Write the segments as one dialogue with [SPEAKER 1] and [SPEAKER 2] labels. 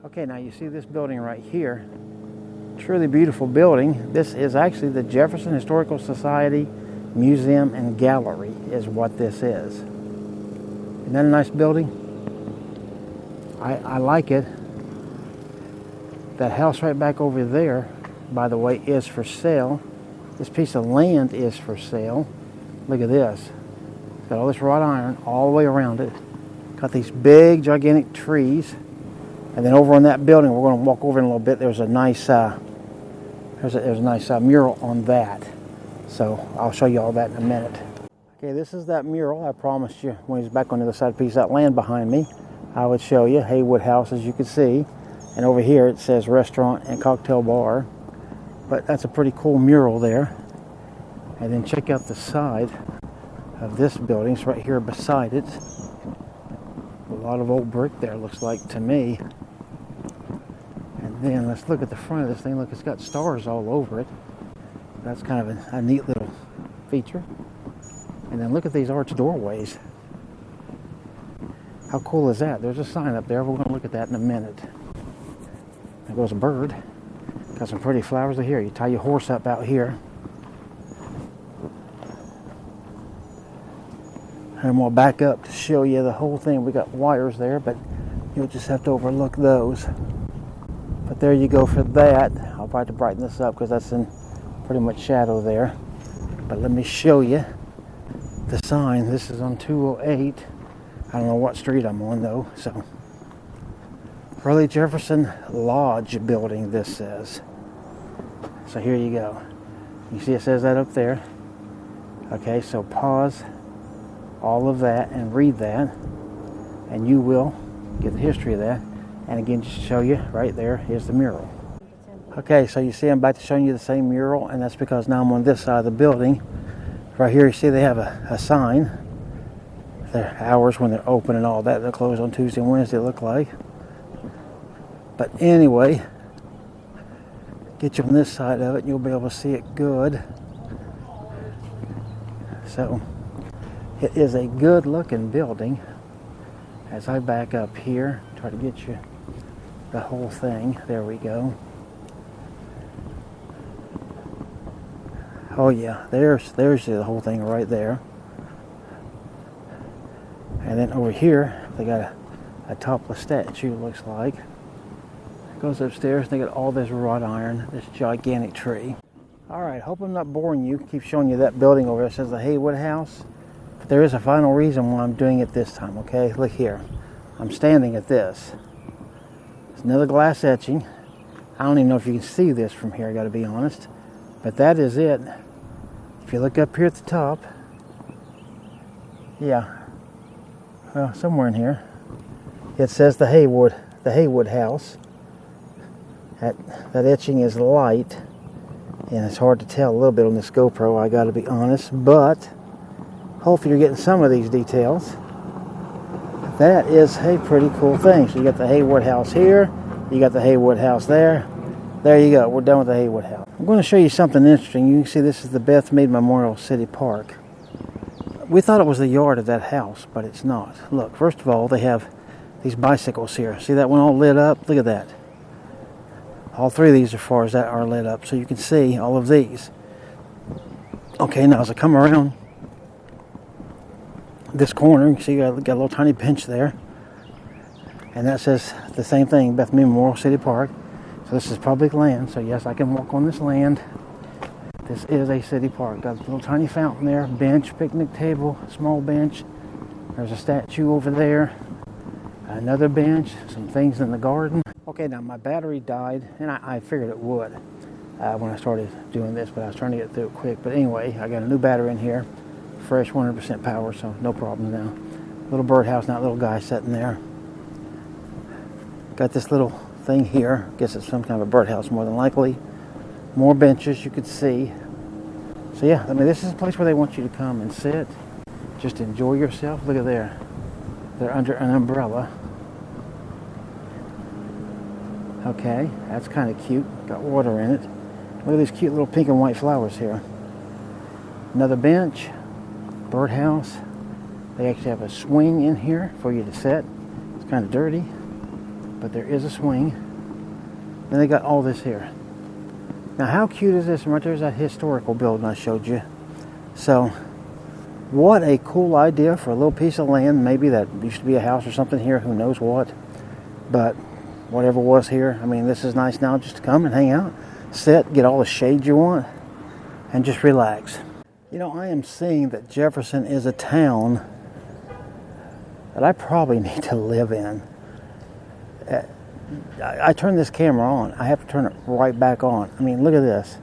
[SPEAKER 1] Okay, now you see this building right here. Truly beautiful building. This is actually the Jefferson Historical Society Museum and Gallery is what this is. Isn't that a nice building? I like it. That house right back over there, by the way, is for sale. This piece of land is for sale. Look at this. It's got all this wrought iron all the way around it. Got these big, gigantic trees. And then over on that building, we're going to walk over in a little bit. There's a nice, there's a nice mural on that. So I'll show you all that in a minute. Okay, this is that mural I promised you when he's back on the other side piece of that land behind me. I would show you Haywood House, as you can see. And over here it says restaurant and cocktail bar. But that's a pretty cool mural there. And then check out the side of this building. It's right here beside it. A lot of old brick there, looks like to me. And then let's look at the front of this thing. Look, it's got stars all over it. That's kind of a neat little feature. And then look at these arched doorways. How cool is that? There's a sign up there. We're going to look at that in a minute. There goes a bird. Got some pretty flowers here. You tie your horse up out here. And we'll back up to show you the whole thing. We got wires there, but you'll just have to overlook those. But there you go for that. I'll try to brighten this up because that's in pretty much shadow there. But let me show you the sign. This is on 208. I don't know what street I'm on though. So, Early Jefferson Lodge building, this says. So here you go. You see it says that up there. Okay, so pause all of that and read that, and you will get the history of that. And again, just to show you, right there, here's the mural. Okay, so you see I'm back to showing you the same mural, and that's because now I'm on this side of the building. Right here, you see they have a sign. Their hours when they're open and all that. They're closed on Tuesday and Wednesday, it look like. But anyway, get you on this side of it, and you'll be able to see it good. So, it is a good looking building. As I back up here, try to get you the whole thing. There we go. Oh yeah, there's the whole thing right there. And then over here, they got a topless statue, looks like. Goes upstairs, they got all this wrought iron, this gigantic tree. All right, hope I'm not boring you. Keep showing you that building over there. It says the Haywood House. But there is a final reason why I'm doing it this time, okay? Look here. I'm standing at this. It's another glass etching. I don't even know if you can see this from here, I gotta be honest. But that is it. If you look up here at the top, yeah, well, somewhere in here, it says the Haywood House. That etching is light, and it's hard to tell a little bit on this GoPro, I gotta be honest, but hopefully you're getting some of these details. That is a pretty cool thing. So you got the Haywood House here, you got the Haywood House there. There you go, we're done with the Haywood House. I'm going to show you something interesting. You can see this is the Beth Mead Memorial City Park. We thought it was the yard of that house, but it's not. Look, first of all, they have these bicycles here. See that one all lit up? Look at that. All three of these, as far as that, are lit up, so you can see all of these. Okay, now as I come around this corner, you can see you got a little tiny bench there. And that says the same thing, Beth Mead Memorial City Park. So this is public land, so yes, I can walk on this land. This is a city park. Got a little tiny fountain there, bench, picnic table, small bench. There's a statue over there. Another bench, some things in the garden. Okay, now my battery died, and I figured it would when I started doing this, but I was trying to get through it quick. But anyway, I got a new battery in here, fresh 100% power, so no problem now. Little birdhouse, not little guy sitting there. Got this little thing here. Guess it's some kind of a birdhouse more than likely. More benches you could see. So yeah, I mean, this is a place where they want you to come and sit. Just enjoy yourself. Look at there. They're under an umbrella. Okay, that's kind of cute. Got water in it. Look at these cute little pink and white flowers here. Another bench. Birdhouse. They actually have a swing in here for you to sit. It's kind of dirty. but there is a swing. And they got all this here. Now how cute is this? And right there's that historical building I showed you. So what a cool idea for a little piece of land. Maybe that used to be a house or something here, who knows what. But whatever was here, I mean, this is nice now just to come and hang out, sit, get all the shade you want, and just relax. You know, I am seeing that Jefferson is a town that I probably need to live in. I turn this camera on. I have to turn it right back on. I mean, look at this.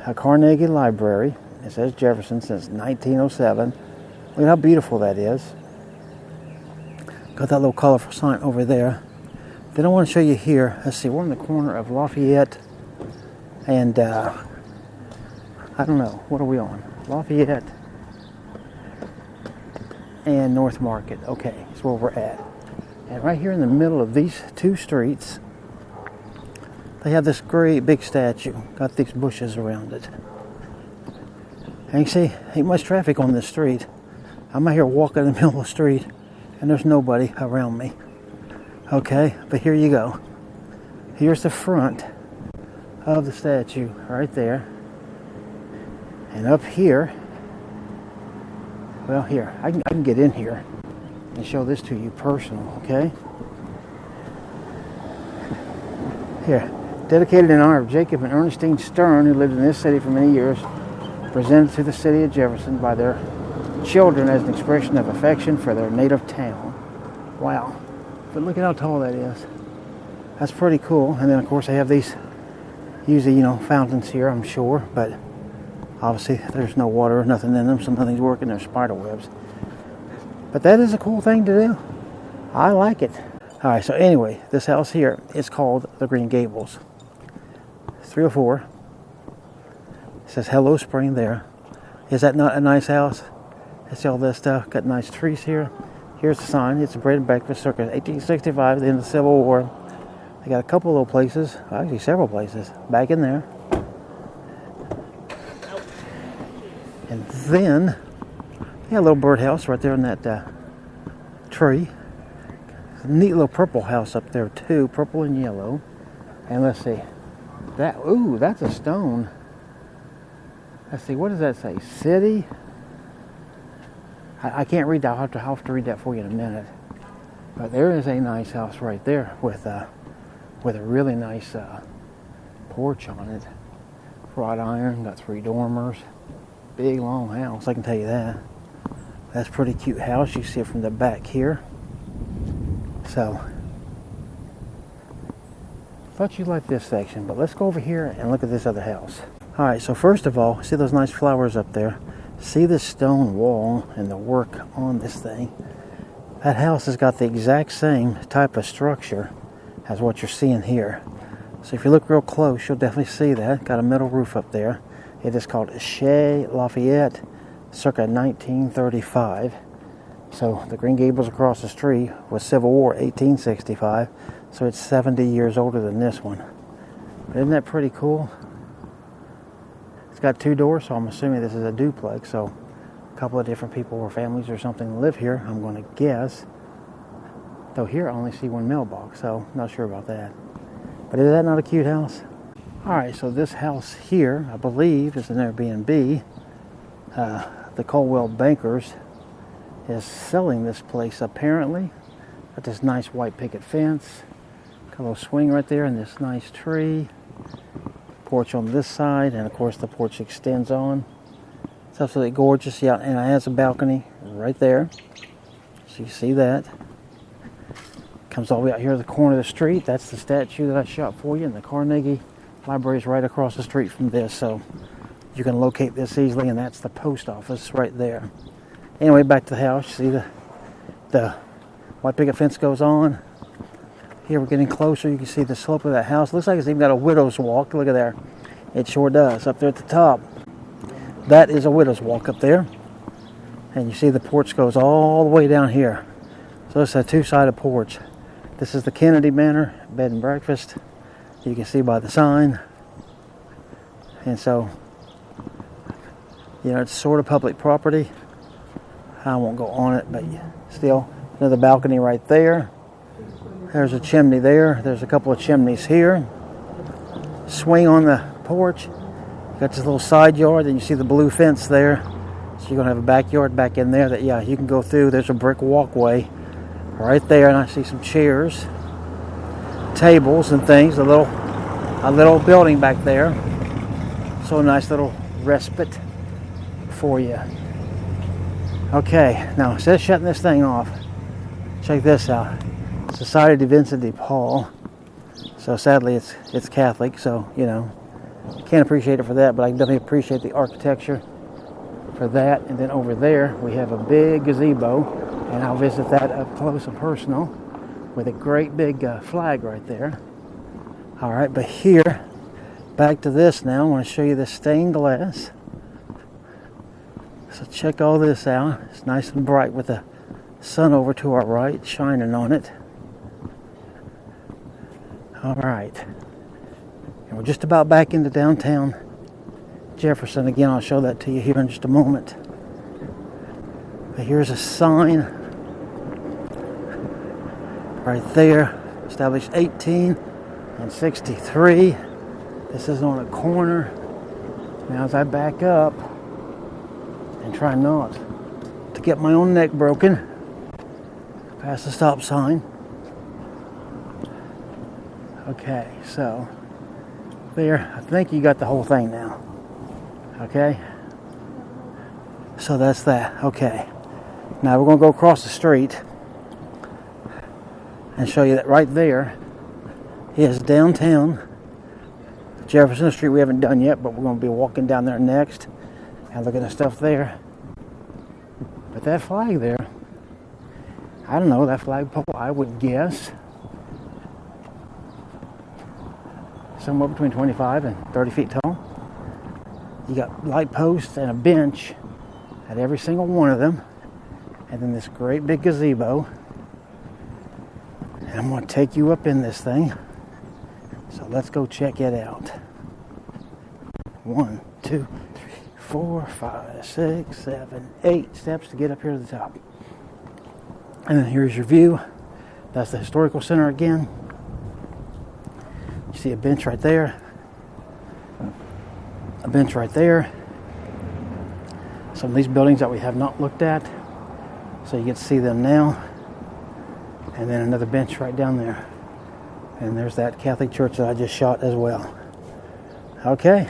[SPEAKER 1] A Carnegie Library. It says Jefferson since 1907. Look at how beautiful that is. Got that little colorful sign over there. Then I want to show you here. Let's see, we're in the corner of Lafayette and I don't know. What are we on? Lafayette and North Market. Okay, that's where we're at. And right here in the middle of these two streets, they have this great big statue. Got these bushes around it. And you see, ain't much traffic on this street. I'm out here walking in the middle of the street, and there's nobody around me. Okay, but here you go. Here's the front of the statue right there. And up here, well, here, I can get in here and show this to you personal, okay? Here, dedicated in honor of Jacob and Ernestine Stern, who lived in this city for many years, presented to the city of Jefferson by their children as an expression of affection for their native town. Wow, but look at how tall that is. That's pretty cool. And then of course they have these, usually, you know, fountains here, I'm sure, but obviously there's no water or nothing in them, so nothing's working. There's spider webs. But that is a cool thing to do. I like it. All right, so anyway, this house here is called the Green Gables. 304. It says Hello Spring there. Is that not a nice house? It's all this stuff. Got nice trees here. Here's the sign. It's a bread and breakfast circa 1865, the end of the Civil War. They got a couple little places, actually several places, back in there. And then, yeah, a little birdhouse right there in that tree. A neat little purple house up there too, purple and yellow. And let's see, that, ooh, that's a stone. Let's see, what does that say? City? I can't read that. I'll have to read that for you in a minute. But there is a nice house right there with a really nice porch on it. Wrought iron, got 3 dormers. Big long house, I can tell you that. That's a pretty cute house. You see it from the back here. So, thought you'd like this section, but let's go over here and look at this other house. Alright, so first of all, see those nice flowers up there? See this stone wall and the work on this thing? That house has got the exact same type of structure as what you're seeing here. So if you look real close, you'll definitely see that. Got a metal roof up there. It is called Chez Lafayette, circa 1935. So the Green Gables across the street was Civil War, 1865. So it's 70 years older than this one. But isn't that pretty cool? It's got 2 doors, so I'm assuming this is a duplex. So a couple of different people or families or something live here, I'm going to guess. Though here I only see 1 mailbox, so not sure about that. But is that not a cute house? Alright, so this house here, I believe, is an Airbnb. The Colwell Bankers is selling this place apparently. Got this nice white picket fence. Got a little swing right there and this nice tree. Porch on this side, and of course the porch extends on. It's absolutely gorgeous. Yeah, and it has a balcony right there. So you see that. Comes all the way out here to the corner of the street. That's the statue that I shot for you, and the Carnegie Library is right across the street from this, so you can locate this easily, and that's the post office right there. Anyway, back to the house. See the white picket fence goes on. Here we're getting closer. You can see the slope of that house. Looks like it's even got a widow's walk. Look at there. It sure does. Up there at the top. That is a widow's walk up there. And you see the porch goes all the way down here. So it's a 2-sided porch. This is the Kennedy Manor bed and breakfast. You can see by the sign. And so, you know, it's sort of public property. I won't go on it, but still, another balcony right there. There's a chimney there. There's a couple of chimneys here. Swing on the porch. Got this little side yard, and you see the blue fence there. So you're going to have a backyard back in there that, yeah, you can go through. There's a brick walkway right there, and I see some chairs, tables and things. A little building back there. So a nice little respite for you. Okay, now instead of shutting this thing off, check this out. Society de Vincent de Paul. So sadly it's Catholic, so you know, can't appreciate it for that, but I can definitely appreciate the architecture for that. And then over there we have a big gazebo, and I'll visit that up close and personal with a great big flag right there. All right, but here, back to this now. I want to show you this stained glass. So check all this out. It's nice and bright with the sun over to our right, shining on it. All right. And we're just about back into downtown Jefferson. Again, I'll show that to you here in just a moment. But here's a sign right there. Established 1863. This is on a corner. Now as I back up and try not to get my own neck broken, past the stop sign. Okay, so there, I think you got the whole thing now. Okay, so that's that. Okay, now we're going to go across the street and show you that right there is downtown Jefferson Street. We haven't done yet, but we're going to be walking down there next and look at the stuff there. But that flag there, I don't know, that flagpole, I would guess somewhere between 25 and 30 feet tall. You got light posts and a bench at every single one of them, and then this great big gazebo. And I'm going to take you up in this thing, so let's go check it out. 1, 2, 3, 4, 5, 6, 7, 8 steps to get up here to the top. And then here's your view. That's the historical center again. You see a bench right there. A bench right there. Some of these buildings that we have not looked at, so you get to see them now. And then another bench right down there. And there's that Catholic church that I just shot as well. Okay,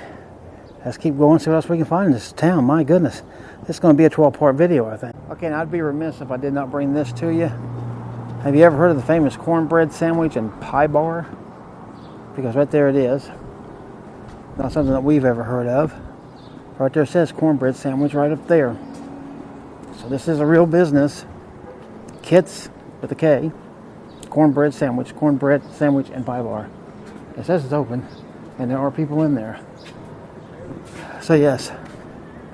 [SPEAKER 1] let's keep going, see what else we can find in this town. My goodness, this is going to be a 12-part video, I think. Okay, now I'd be remiss if I did not bring this to you. Have you ever heard of the famous cornbread sandwich and pie bar? Because right there it is. Not something that we've ever heard of. Right there it says cornbread sandwich right up there. So this is a real business. Kits with a K. Cornbread sandwich and pie bar. It says it's open, and there are people in there. So yes,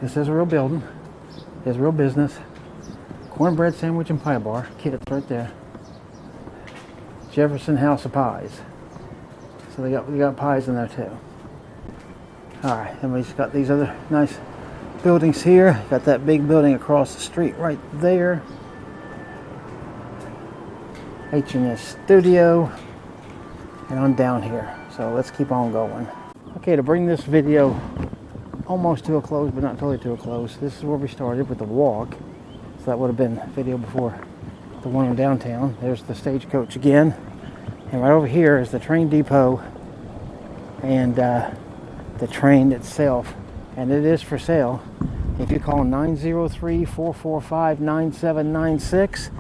[SPEAKER 1] this is a real building. It's a real business. Cornbread sandwich and pie bar. Kits right there. Jefferson House of Pies. So they got pies in there too. All right, and we just got these other nice buildings here. Got that big building across the street right there. H&S Studio, and on down here. So let's keep on going. Okay, to bring this video almost to a close, but not totally to a close, this is where we started with the walk. So that would have been video before the one in downtown. There's the stagecoach again. And right over here is the train depot and the train itself. And it is for sale. If you call 903-445-9796,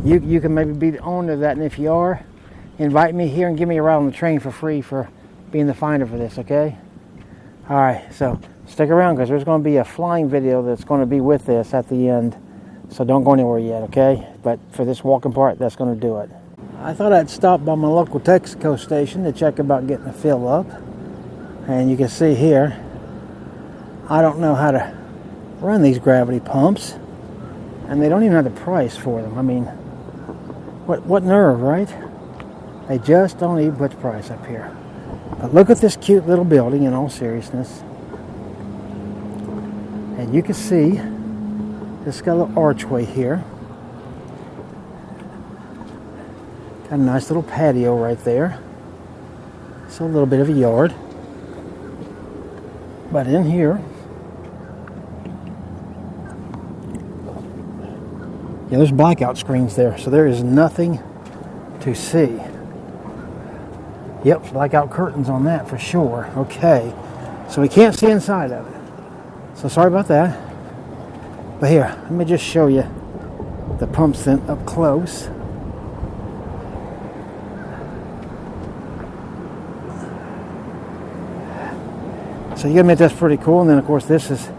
[SPEAKER 1] you can maybe be the owner of that. And if you are, invite me here and give me a ride on the train for free for being the finder for this, okay? All right, so stick around because there's going to be a flying video that's going to be with this at the end. So don't go anywhere yet, okay? But for this walking part, that's going to do it. I thought I'd stop by my local Texaco station to check about getting a fill up. And you can see here, I don't know how to run these gravity pumps. And they don't even have the price for them. I mean, what nerve, right? They just don't even put the price up here. But look at this cute little building in all seriousness. And you can see this got a little archway here. Got a nice little patio right there. So a little bit of a yard. But in here, yeah, there's blackout screens there, so there is nothing to see. Yep, blackout curtains on that for sure. Okay, so we can't see inside of it. So sorry about that. But here, let me just show you the pumps then up close. So you gotta admit that's pretty cool. And then of course this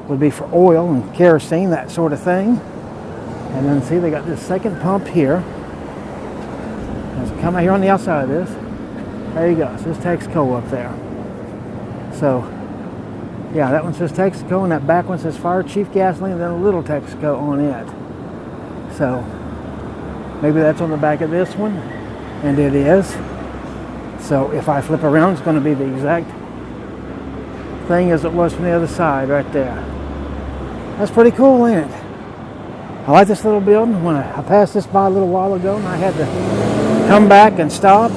[SPEAKER 1] would be for oil and kerosene, that sort of thing. And then see, they got this second pump here. Let's come out here on the outside of this. There you go. So this Texaco up there. So yeah, that one says Texaco, and that back one says Fire Chief Gasoline, and then a little Texaco on it. So maybe that's on the back of this one, and it is. So if I flip around, it's going to be the exact thing as it was from the other side right there. That's pretty cool, ain't it? I like this little building. When I passed this by a little while ago and I had to come back and stop.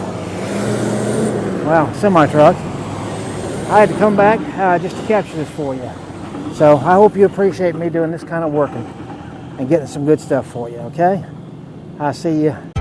[SPEAKER 1] Wow, semi-truck. I had to come back just to capture this for you. So I hope you appreciate me doing this kind of working and getting some good stuff for you, okay? I'll see you